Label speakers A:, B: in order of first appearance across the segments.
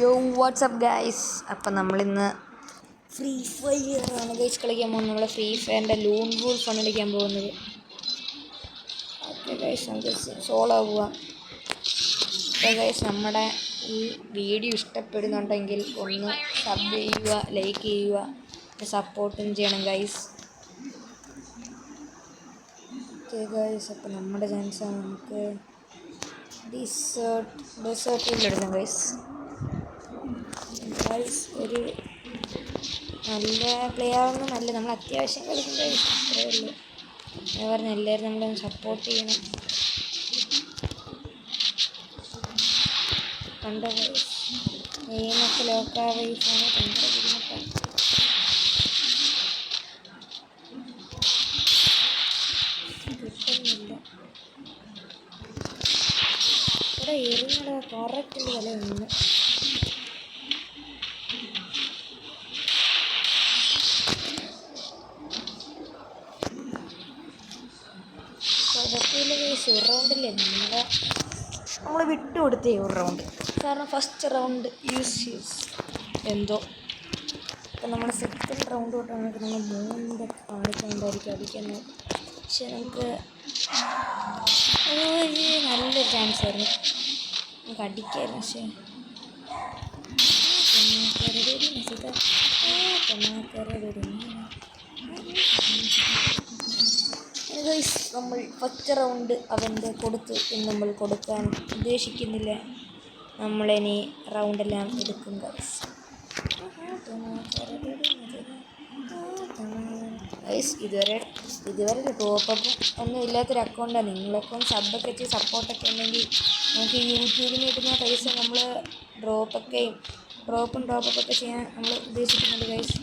A: യോ WhatsApp guys. അപ്പം നമ്മളിന്ന് ഫ്രീ ഫയർ ആണ് ഗൈസ് കളിക്കാൻ പോകുന്നത്. നമ്മൾ ഫ്രീ ഫയറിൻ്റെ ലൂൺ വൂൾഫാണ് കളിക്കാൻ പോകുന്നത്. ഓക്കെ ഗൈസ്, നമുക്ക് സോളോ പോവാം. ഓക്കെ ഗൈസ്, നമ്മുടെ ഈ വീഡിയോ ഇഷ്ടപ്പെടുന്നുണ്ടെങ്കിൽ ഒന്ന് സബ് ചെയ്യുക, ലൈക്ക് ചെയ്യുക, സപ്പോർട്ടും ചെയ്യണം ഗൈസ്. ഓക്കെ ഗൈസ്, അപ്പം നമ്മുടെ ചാൻസാണ്. നമുക്ക് ഡെസേർട്ടിലെടുക്കാം ഗൈസ്. ഒരു നല്ല പ്ലെയറൊന്നും നല്ല, നമ്മൾ അത്യാവശ്യം കളിക്കുന്ന ഇത്രയേ ഉള്ളൂ. ഞാൻ പറഞ്ഞു എല്ലാവരും നമ്മളൊന്ന് സപ്പോർട്ട് ചെയ്യണം. കണ്ടോ ഗൈസ്, ഗെയിമൊക്കെ ലോക്കായി ഫോണ് ഭയങ്കര ബുദ്ധിമുട്ടാണ്. കിട്ടുന്നില്ല. ഇവിടെ എറിഞ്ഞട കറക്റ്റിൻ്റെ വില ഉണ്ട്. കുഴപ്പമില്ല ഗൈസ്, ഒരു റൗണ്ടില്ലേ നമ്മൾ വിട്ടുകൊടുത്തേ ഒരു റൗണ്ട്. കാരണം ഫസ്റ്റ് റൗണ്ട് യൂസ് എന്തോ. ഇപ്പം നമ്മൾ സെക്കൻഡ് റൗണ്ട് തൊട്ടാണ് നമ്മൾ മൂന്നിൻ്റെ കാണിക്കുന്നുണ്ടായിരിക്കും അടിക്കുന്നത്. പക്ഷെ നമുക്ക് നല്ലൊരു ചാൻസ് ആയിരുന്നു, നമുക്ക് അടിക്കായിരുന്നു. പക്ഷേ ഗൈസ്, നമ്മൾ ഫസ്റ്റ് റൗണ്ട് അവൻ്റെ കൊടുത്ത് നമ്മൾ കൊടുക്കാൻ ഉദ്ദേശിക്കുന്നില്ല. നമ്മളിനി റൗണ്ടെല്ലാം എടുക്കും ഗൈസ്. ഗൈസ്, ഇതുവരെ ടോപ്പും ഒന്നും ഇല്ലാത്തൊരു അക്കൗണ്ടാണ്. നിങ്ങളൊക്കെ ഒന്ന് സബ്ബൊക്കെ ചെയ്ത് സപ്പോർട്ടൊക്കെ ഉണ്ടെങ്കിൽ നമുക്ക് യൂട്യൂബിൽ നിന്ന് കിട്ടുന്ന പൈസ നമ്മൾ ഡ്രോപ്പും ടോപ്പൊക്കെ ചെയ്യാൻ നമ്മൾ ഉദ്ദേശിക്കുന്നുണ്ട് ഗൈസ്.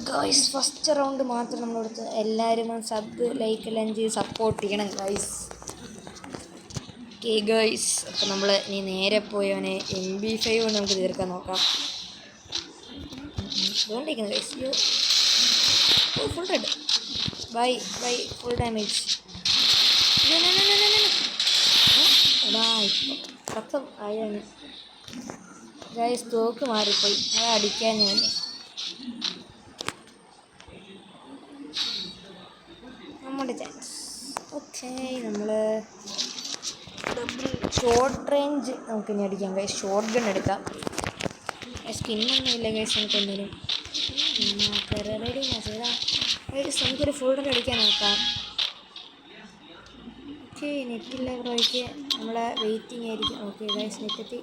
A: ഗൈസ്, ഫസ്റ്റ് റൗണ്ട് മാത്രം നമ്മളെടുത്ത് എല്ലാവരും സബ് ലൈക്ക് എല്ലാം ചെയ്ത് സപ്പോർട്ട് ചെയ്യണം ഗൈസ്. ഓക്കെ ഗൈസ്, അപ്പം നമ്മൾ ഇനി നേരെ പോയവനെ MP5 നമുക്ക് തീർക്കാൻ നോക്കാം. അതുകൊണ്ടിരിക്കുന്നത് guys. Full red by full damage. എടാ ഇപ്പം പക്കം ആയാണ് ഗൈസ്, തോക്ക് മാറിപ്പോയി. അത് അടിക്കാൻ ഞാൻ നമ്മുടെ ചാൻസ്. ഓക്കെ, നമ്മൾ ഷോർട്ട് റേഞ്ച് നമുക്കിനി അടിക്കാം ഗൈസ്. ഷോർട്ട് ഗൺ എടുക്കാം. സ്കിന്നൊന്നും ഇല്ല ഗൈസ് നമുക്കൊന്നിനും. നമുക്കൊരു ഫുൾ റൺ അടിക്കാൻ നോക്കാം. ഓക്കെ, നെറ്റില്ല ബ്രോയ്ക്ക്, നമ്മളെ വെയിറ്റിംഗ് ആയിരിക്കും. ഓക്കെ ഗൈസ്, നെറ്റെത്തി.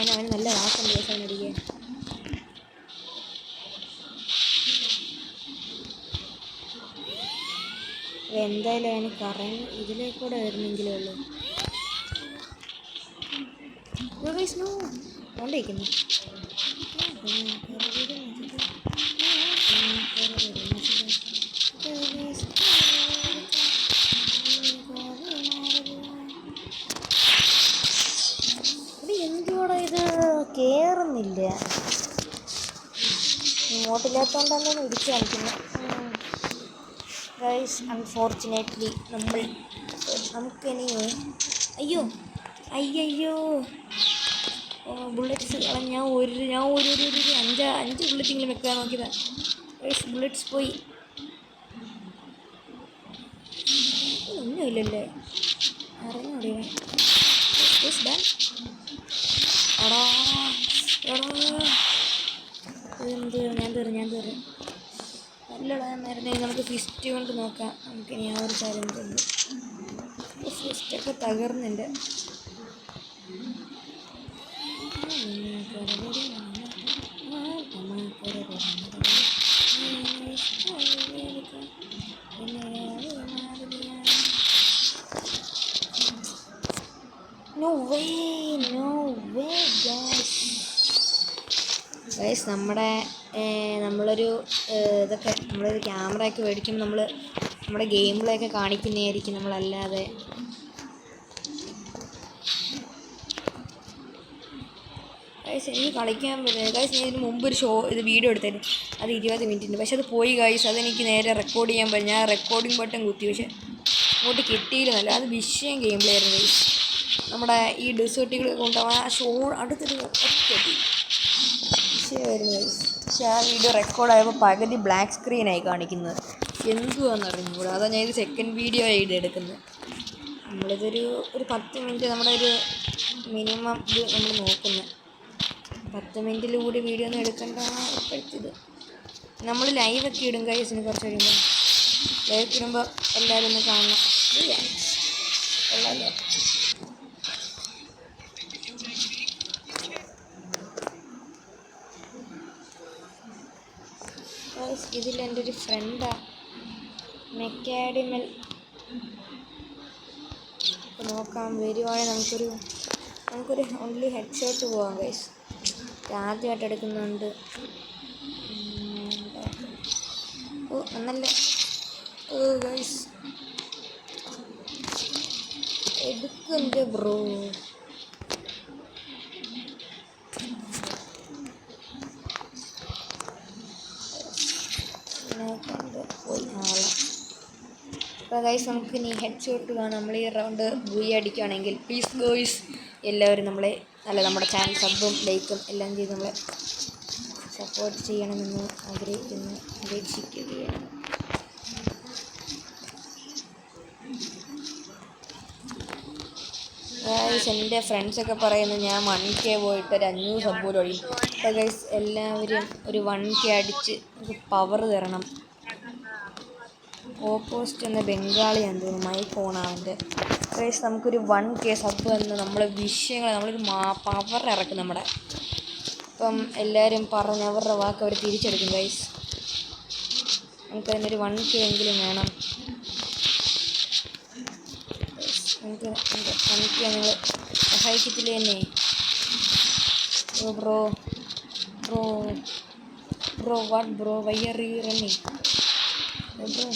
A: അവന് നല്ല ആക്കുണ്ട് ദിവസം അടിക്കാൻ. എന്തായാലും അവന് കറങ്ങി ഇതിലേക്കൂടെ വരുന്നെങ്കിലേ ഉള്ളൂ. കൊണ്ടിരിക്കുന്നു. എന്തുകൂടെ ഇത് കയറുന്നില്ല, ഇങ്ങോട്ടില്ലാത്തതുകൊണ്ടാണ് ഇടിച്ച് കാണിക്കുന്നത് ഗൈസ്. അൺഫോർച്ചുനേറ്റ്ലി നമുക്കിനി അയ്യോ ബുള്ളറ്റ്സ് ഞാൻ ഒരു 5 ബുള്ളറ്റെങ്കിലും വെക്കാൻ നോക്കിയതാ ഗൈസ്. ബുള്ളറ്റ്സ് പോയി. ഒന്നുമില്ലല്ലേ, അറിഞ്ഞൂടെ ഞാൻ തീർന്നു. നല്ലതായിരുന്നെങ്കിൽ നമുക്ക് ഫിസ്റ്റ് കൊണ്ട് നോക്കാം. നമുക്കിനി ആ ഒരു ചാലഞ്ച് ഉണ്ട്. ചെസ്റ്റൊക്കെ തകർന്നുണ്ട്. No way, no way, guys. Guys നമ്മളൊരു ഇതൊക്കെ നമ്മളൊരു ക്യാമറയൊക്കെ മേടിക്കുമ്പോൾ നമ്മുടെ ഗെയിമിലൊക്കെ കാണിക്കുന്നതായിരിക്കും നമ്മളല്ലാതെ. ഗൈസ് എനിക്ക് കളിക്കാൻ പറ്റില്ല. ഗൈസ് ഞാൻ ഇതിന് മുമ്പ് ഇത് വീഡിയോ എടുത്തായിരുന്നു, അത് 20 മിനിറ്റിൻ്റെ. പക്ഷെ അത് പോയി ഗൈസ്. അതെനിക്ക് നേരെ റെക്കോർഡ് ചെയ്യാൻ പറ്റും. ഞാൻ റെക്കോർഡിംഗ് ബട്ടൺ കുത്തി, പക്ഷെ അങ്ങോട്ട് കിട്ടിയിരുന്നല്ല. അത് വിഷയം ഗെയിം പ്ലേ ആയിരുന്നു ഗൈസ്. നമ്മുടെ ഈ ഡെസേർട്ടുകൾ കൊണ്ടുപോകാൻ ആ അടുത്തൊരു ഒറ്റ വിഷയമായിരുന്നു ഗൈസ്. പക്ഷെ ആ വീഡിയോ റെക്കോർഡായപ്പോൾ പകുതി ബ്ലാക്ക് സ്ക്രീനായി കാണിക്കുന്നത്. എന്തുവാന്ന് അറിഞ്ഞുകൂടാ. അതാണ് ഞാൻ ഇത് സെക്കൻഡ് വീഡിയോ ആയിട്ട് എടുക്കുന്നത്. നമ്മളിതൊരു 10 മിനിറ്റ് നമ്മുടെ ഒരു മിനിമം ഇത് നമ്മൾ നോക്കുന്നത്. 10 മിനിറ്റിൽ കൂടി വീഡിയോ ഒന്നും എടുക്കേണ്ട ഇപ്പോഴത്തേത്. നമ്മൾ ലൈവൊക്കെ ഇടും ഗൈസിന് കുറച്ച് കഴിയുമ്പോൾ. ലൈവ് ഇടുമ്പോൾ എല്ലാവരും ഒന്ന് കാണണം. കൊള്ളാമല്ലോ. ഇതിൽ എൻ്റെ ഒരു ഫ്രണ്ടാണ് മെക്കാഡിമൽ. നോക്കാം വരുവാണെങ്കിൽ നമുക്കൊരു ഓൺലി ഹെഡ് ഷോട്ട് പോവാം ഗൈസ്. ആദ്യമായിട്ട് എടുക്കുന്നുണ്ട്. ഓ എന്നല്ലേ ഗൈസ് എടുക്കുന്നുണ്ട് ബ്രോ. അപ്പോൾ ഗൈസ് നമുക്ക് ഇനി ഹെഡ് ഷോട്ട് കാണാം. നമ്മൾ ഈ റൗണ്ട് ബൂയി അടിക്കുകയാണെങ്കിൽ പ്ലീസ് ഗോയ്സ് എല്ലാവരും നമ്മുടെ ചാനൽ സബും ലൈക്കും എല്ലാം ചെയ്ത് നമ്മളെ സപ്പോർട്ട് ചെയ്യണമെന്ന് അപേക്ഷിക്കുകയാണ്. ഗൈസ് എൻ്റെ ഫ്രണ്ട്സൊക്കെ പറയുന്നത് ഞാൻ 1K പോയിട്ട് ഒരു 500 സബ് പോലും അടിക്കും. അപ്പോൾ ഗൈസ് എല്ലാവരും ഒരു 1K അടിച്ച് പവർ തരണം. ഓപ്പോസിറ്റ് എന്ന ബംഗാളിയാണെന്ന് തോന്നുന്നു, മൈ ഫോണാവൻ്റെ. ഗൈസ് നമുക്കൊരു 1K സബ് എന്ന് നമ്മളൊരു പവർ ഇറക്കും നമ്മുടെ. അപ്പം എല്ലാവരും പറഞ്ഞ് അവരുടെ വാക്ക് അവർ തിരിച്ചെടുക്കും ഗൈസ്. നമുക്ക് അതിനൊരു 1K എങ്കിലും വേണം. നമുക്ക് 1K നിങ്ങൾ സഹായിക്കത്തില്ല തന്നെ. Bro what bro why are you running bro.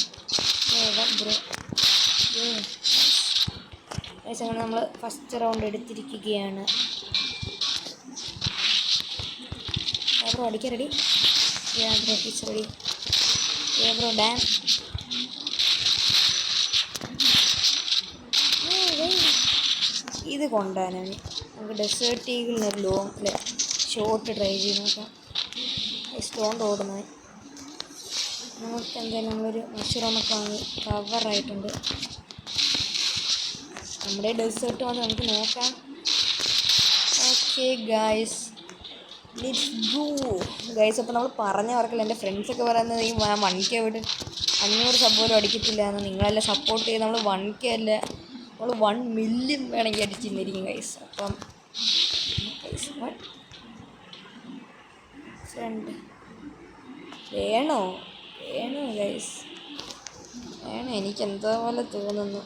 A: അങ്ങനെ നമ്മൾ ഫസ്റ്റ് റൗണ്ട് എടുത്തിരിക്കുകയാണ്. ബ്രോ അടിക്കാൻ ready? Bro fix ready. Bro Dan. ഇത് കൊണ്ടുപോകാനാണ് നമുക്ക് ഡെസേർട്ട് ഈഗിളിനൊരു ലോങ് ഷോട്ട് ട്രൈ ചെയ്ത് നോക്കാം. സ്റ്റോൺ ഓടുന്നത് നമുക്ക് എന്തായാലും നമ്മളൊരു മഷറൂമൊക്കെ വാങ്ങി കവറായിട്ടുണ്ട്. നമ്മുടെ ഡെസേർട്ട് വന്ന് നമുക്ക് നോക്കാം. Okay guys let's go guys. അപ്പോൾ നമ്മൾ പറഞ്ഞവർക്കല്ല, എൻ്റെ ഫ്രണ്ട്സൊക്കെ പറയുന്നത് ഈ 1K വിട്ട് 500 സബ് പോലും അടിക്കത്തില്ല എന്ന്. നിങ്ങളെല്ലാം സപ്പോർട്ട് ചെയ്ത് നമ്മൾ 1K അല്ല നമ്മൾ 1 മില്യൺ വേണമെങ്കിൽ അടിച്ചിരുന്നിരിക്കും ഗൈസ്. അപ്പം ഫ്രണ്ട് വേണോ ഗൈസ് വേണം. എനിക്കെന്തോ പോലെ തോന്നുന്നു.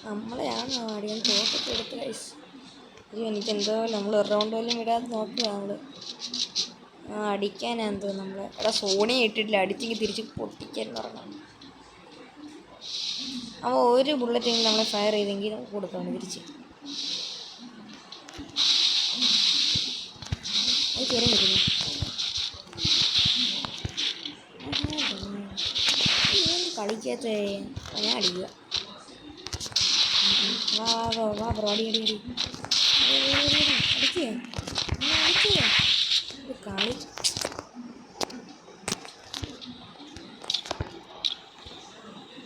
A: നമ്മളെയാണോ അടിയാൻ തോട്ടൊക്കെ എടുത്ത് ഗൈസ്? എനിക്കെന്തോ പോലെ നമ്മൾ ഒരു റൗണ്ട് പോലും വിടാതെ നോക്കുക. നമ്മൾ അടിക്കാനാന്ന് തോന്നുന്നു. നമ്മൾ എടാ സോണി ഇട്ടിട്ടില്ല, അടിച്ചെങ്കിൽ തിരിച്ച് പൊട്ടിക്കാൻ പറയണം. അപ്പോൾ ഒരു ബുള്ളറ്റെങ്കിലും നമ്മൾ ഫയർ ചെയ്തെങ്കിൽ നമുക്ക് കൊടുക്കണം തിരിച്ച്. അത് കയറി നിൽക്കുന്നു. കളിക്കാത്ത ഞാൻ അടിക്കുക. വാ ബ്രോ അടി അടിക്കുക കളി.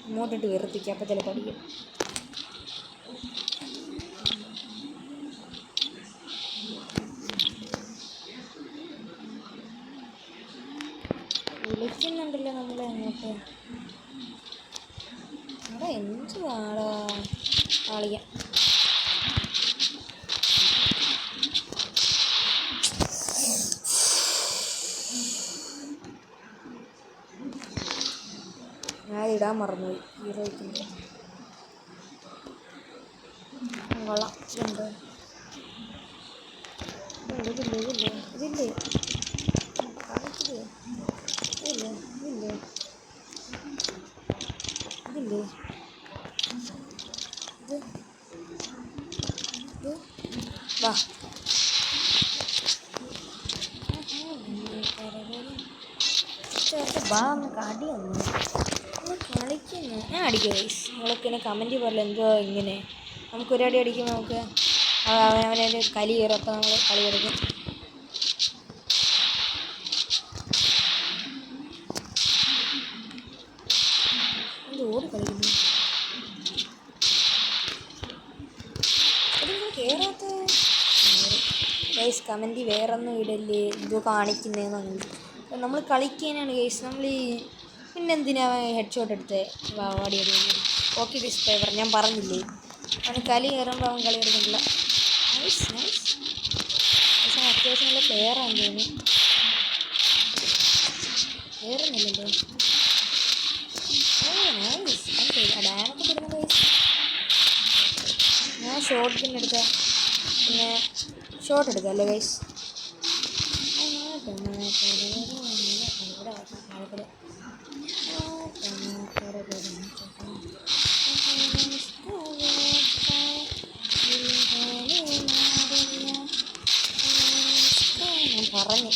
A: ഇങ്ങോട്ടിട്ട് വെറുപ്പിക്കുക, അപ്പം ചിലപ്പോൾ അടിക്കും. വിളിക്കുന്നുണ്ടല്ലോ നമ്മളെ അങ്ങോട്ട്. എന്തുവാടാ കളിക്കാം. ഞാൻ ഇടാൻ മറന്നുപോയി. ഹീറോയ്ക്കില്ല കൊള്ളാം. ഇതുണ്ട് ഇതില്ലേ ഇതില്ലേ ഇതില്ലേ കാണിച്ചില്ലേ ഇതില്ലേ ഇതില്ലേ ഇതില്ലേ ഇത് ഇത് വാ വാ ഒന്ന് കാടി ഒന്ന് കളിക്കുന്നു. ഞാൻ അടിക്കും ഗൈസ്. നിങ്ങളൊക്കെ ഇങ്ങനെ കമൻറ്റ് പറയല എന്തോ ഇങ്ങനെ. നമുക്ക് ഒരടി അടിക്കുമ്പോൾ നമുക്ക് അവനെ കലി കയറും. അപ്പോൾ നമ്മൾ കളി കളിക്കും. എന്ത് ഓടി കളിക്കുന്നു കയറാത്ത ഗൈസ്. കമൻറ്റ് വേറൊന്നും ഇടല്ലേ എന്തോ കാണിക്കുന്നതെന്ന്. നമ്മൾ കളിക്കാനാണ് ഗൈസ്. നമ്മൾ ഈ പിന്നെന്തിനാ ഹെഡ് ഷോട്ട് എടുത്ത് വാടിയത്. ഓക്കെ ഡിസ്പ്ലേവർ ഞാൻ പറഞ്ഞില്ലേ അവന് കലി കയറുമ്പോൾ അവൻ കളി എടുക്കുന്നില്ല. Nice nice. പക്ഷേ അത്യാവശ്യം നല്ല പ്ലെയറാണ് തോന്നുന്നു. കയറുന്നില്ലല്ലോ. നൈസ് ഡാനൊക്കെ തരുന്നത് ഗൈസ്. ഞാൻ ഷോട്ട് പിന്നെ എടുക്കാം. പിന്നെ ഷോട്ട് എടുക്കാം അല്ലേ ഗൈസ്. ഞാൻ പറഞ്ഞു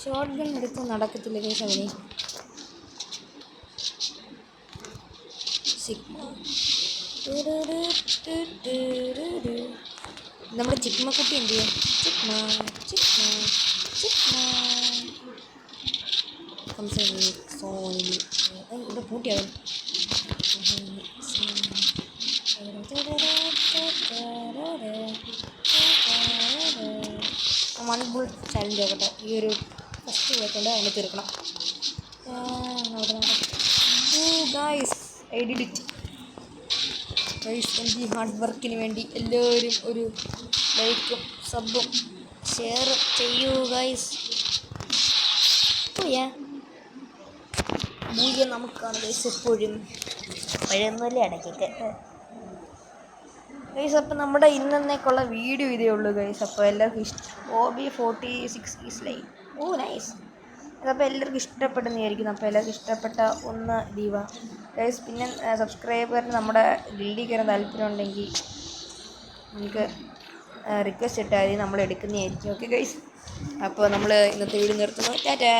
A: ഷോർട്ട് ഗൺ എടുത്ത് നടക്കത്തില്ല ഗൈസ്. അവന് നമ്മുടെ ചിക്മക്കുട്ടി എന്ത് ചെയ്യും? ചിക്മ ചിക്മ ചിക്മ സോണി ഇവിടെ പൂട്ടിയാവും. വൺ ബുൾ ചാലഞ്ച് ആക്കട്ടെ. ഈ ഒരു ഫസ്റ്റ് പോയിക്കൊണ്ട് അതിനെ തീർക്കണം. Guys I did it guys. എൻ്റെ ഈ ഹാർഡ് വർക്കിന് വേണ്ടി എല്ലാവരും ഒരു ലൈക്കും സബും ഷെയറും ചെയ്യൂ ഗൈസ്. മൂല്യം നമുക്കാണ് ഗൈസ് എപ്പോഴും. പഴയൊന്നുമല്ലേ ഇടയ്ക്കൊക്കെ ഗൈസ്. അപ്പം നമ്മുടെ ഇന്നേക്കുള്ള വീഡിയോ ഇതേ ഉള്ളൂ ഗൈസ്. അപ്പോൾ എല്ലാവർക്കും OB46 is live. Oh nice. അതപ്പോൾ എല്ലാവർക്കും ഇഷ്ടപ്പെടുന്നതായിരിക്കും. അപ്പോൾ എല്ലാവർക്കും ഇഷ്ടപ്പെട്ട ഒന്ന് ദീപ ഗൈസ്. പിന്നെ സബ്സ്ക്രൈബറിന് നമ്മുടെ ഗിൽഡിൽ കയറാൻ താല്പര്യം ഉണ്ടെങ്കിൽ നമുക്ക് റിക്വസ്റ്റ് ഇട്ടാൽ മതി, നമ്മൾ എടുക്കുന്നതായിരിക്കും. Okay guys. അപ്പോൾ നമ്മൾ ഇന്നത്തെ വീഡിയോ നിർത്തുന്നു. ടാറ്റാ.